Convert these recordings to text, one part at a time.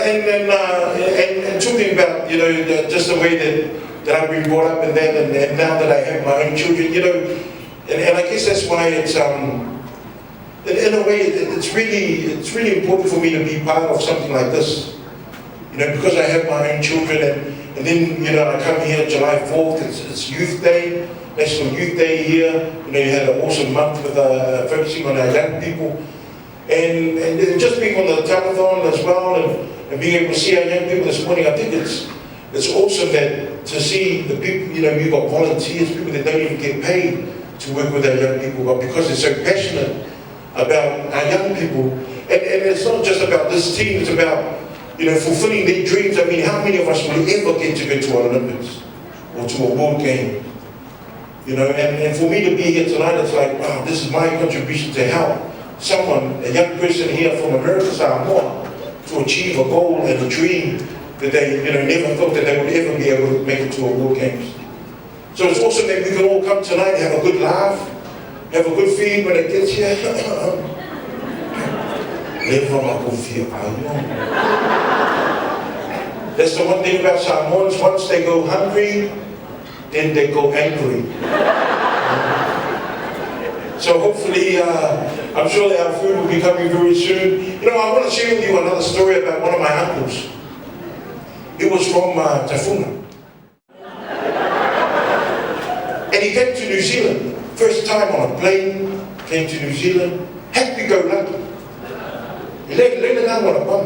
and talking about, you know, just the way that I've been brought up and that, and now that I have my own children, you know, and I guess that's why it's, in a way, it's really important for me to be part of something like this, you know, because I have my own children, and then, you know, I come here July 4th, it's Youth Day, National Youth Day here, you know, you had an awesome month with focusing on our young people, and just being on the telethon as well, and being able to see our young people this morning, I think it's awesome that to see the people, you know, we've got volunteers, people that don't even get paid to work with our young people, but because they're so passionate about our young people, and it's not just about this team, it's about, you know, fulfilling their dreams. I mean, how many of us will ever get to go to an Olympics or to a World Game? You know, and for me to be here tonight, it's like, wow, this is my contribution to help someone, a young person here from American Samoa, to achieve a goal and a dream that they, you know, never thought that they would ever be able to make it to a World Games. So it's awesome that we can all come tonight, have a good laugh, have a good feed when it gets here. Live from a good feel. That's the one thing about Samoans. Once they go hungry, then they go angry. So hopefully, I'm sure that our food will be coming very soon. You know, I want to share with you another story about one of my uncles. He was from Tafuna. And he came to New Zealand. First time on a plane, came to New Zealand. Happy-go-lucky. He let down on a bum.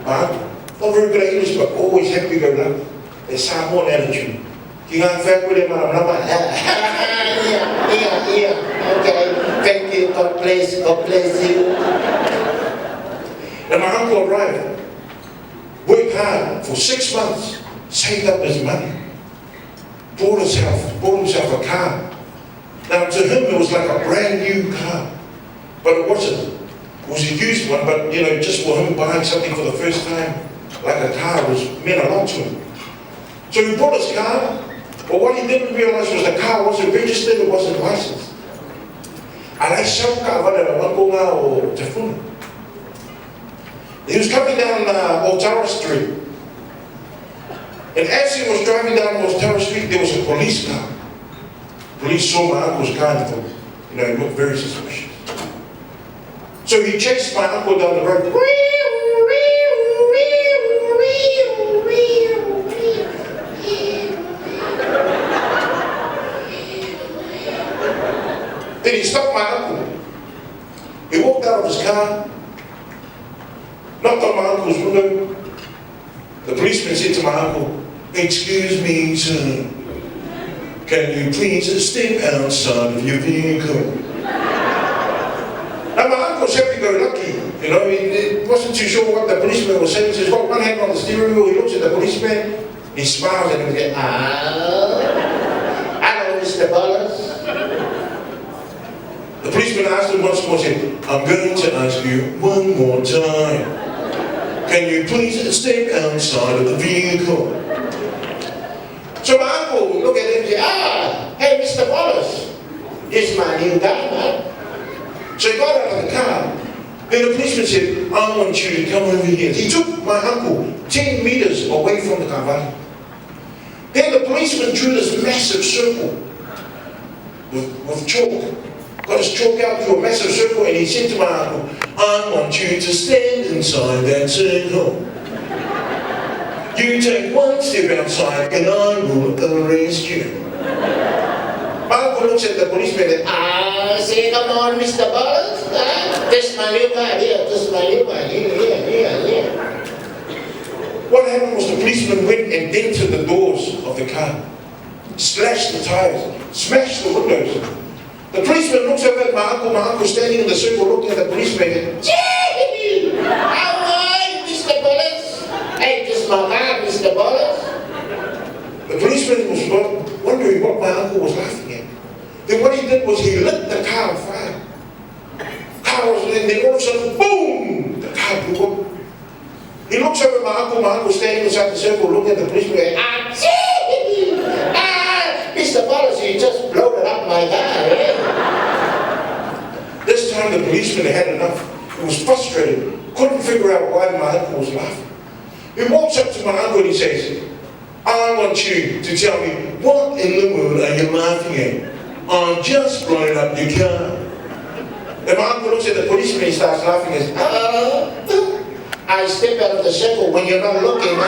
Not very good at English, but always happy-go-lucky. There's Samoan attitude. Tofiga Fepulea'i, okay, thank you, God bless you. And my uncle arrived, worked hard for 6 months, saved up his money, bought himself a car. Now to him it was like a brand new car, but it wasn't. It was a used one, but you know, just for him buying something for the first time, like a car, meant a lot to him. So he bought his car, but what he didn't realize was the car wasn't registered, it wasn't licensed. He was coming down Otara Street, and as he was driving down Otara Street, there was a police car. Police saw my uncle's car and thought, you know, it looked very suspicious. So he chased my uncle down the road. Then he stopped my uncle. He walked out of his car, knocked on my uncle's window. The policeman said to my uncle, "Excuse me, sir, can you please step outside of your vehicle?" Now my uncle's happy-go-lucky, you know, he wasn't too sure what the policeman was saying, so he's got one hand on the steering wheel, he looks at the policeman, he smiles at him and says, "Hello, Mr. Bollas." The policeman asked him once more, said, "I'm going to ask you one more time. Can you please step outside of the vehicle?" So my uncle looked at him and said, "Hey, Mr. Bollas, this is my new guy, man." So he got out of the car. Then the policeman said, "I want you to come over here." He took my uncle 10 meters away from the car. Then the policeman drew this massive circle with chalk. Got his chalk out, drew a massive circle, and he said to my uncle, "I want you to stand inside that circle. You take one step outside and I will arrest you." My uncle looks at the policeman and say, "Come on, Mr. Bollas, this is my new guy here, this is my new guy, here. What happened was the policeman went and dented the doors of the car, slashed the tires, smashed the windows. The policeman looks over at my uncle standing in the circle looking at the policeman and, "Gee, how are you, Mr. Bollas? Hey, this is my car, Mr. Bollas." The policeman was wondering what my uncle was laughing at. Then what he did was he lit the car on fire. And then all of a sudden, boom, the car blew up. He looks over at my uncle standing inside the circle looking at the policeman and, "Mr. Bollas, you just blown up my car, eh?" This time the policeman had enough. He was frustrated, couldn't figure out why my uncle was laughing. He walks up to my uncle and he says, I want you to tell me, what in the world are you laughing at? I'm just blowing up your car. And my uncle looks at the policeman and starts laughing and says, I step out of the circle when you're not looking.